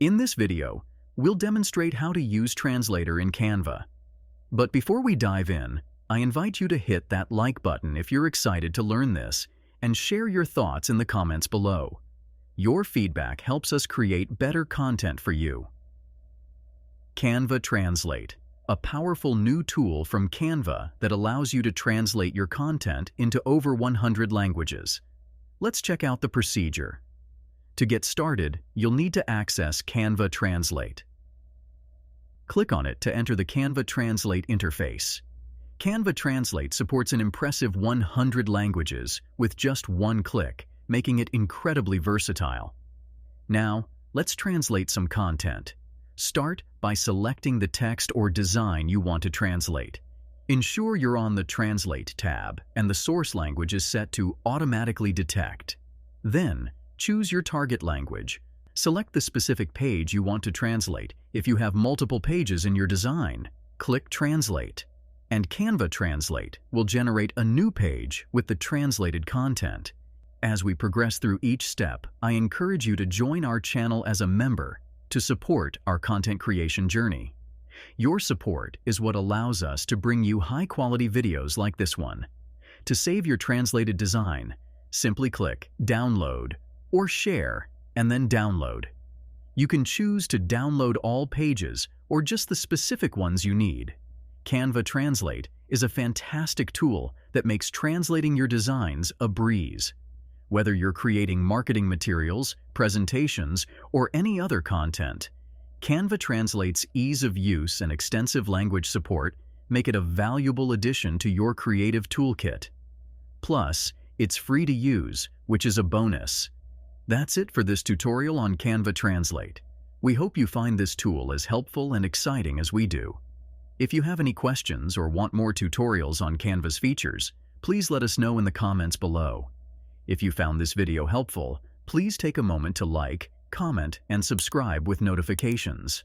In this video, we'll demonstrate how to use Translator in Canva. But before we dive in, I invite you to hit that like button if you're excited to learn this, and share your thoughts in the comments below. Your feedback helps us create better content for you. Canva Translate, a powerful new tool from Canva that allows you to translate your content into over 100 languages. Let's check out the procedure. To get started, you'll need to access Canva Translate. Click on it to enter the Canva Translate interface. Canva Translate supports an impressive 100 languages with just one click, making it incredibly versatile. Now, let's translate some content. Start by selecting the text or design you want to translate. Ensure you're on the Translate tab and the source language is set to Automatically Detect. Then, choose your target language. Select the specific page you want to translate. If you have multiple pages in your design, click Translate, and Canva Translate will generate a new page with the translated content. As we progress through each step, I encourage you to join our channel as a member to support our content creation journey. Your support is what allows us to bring you high-quality videos like this one. To save your translated design, simply click Download or Share, and then Download. You can choose to download all pages or just the specific ones you need. Canva Translate is a fantastic tool that makes translating your designs a breeze. Whether you're creating marketing materials, presentations, or any other content, Canva Translate's ease of use and extensive language support make it a valuable addition to your creative toolkit. Plus, it's free to use, which is a bonus. That's it for this tutorial on Canva Translate. We hope you find this tool as helpful and exciting as we do. If you have any questions or want more tutorials on Canva's features, please let us know in the comments below. If you found this video helpful, please take a moment to like, comment, and subscribe with notifications.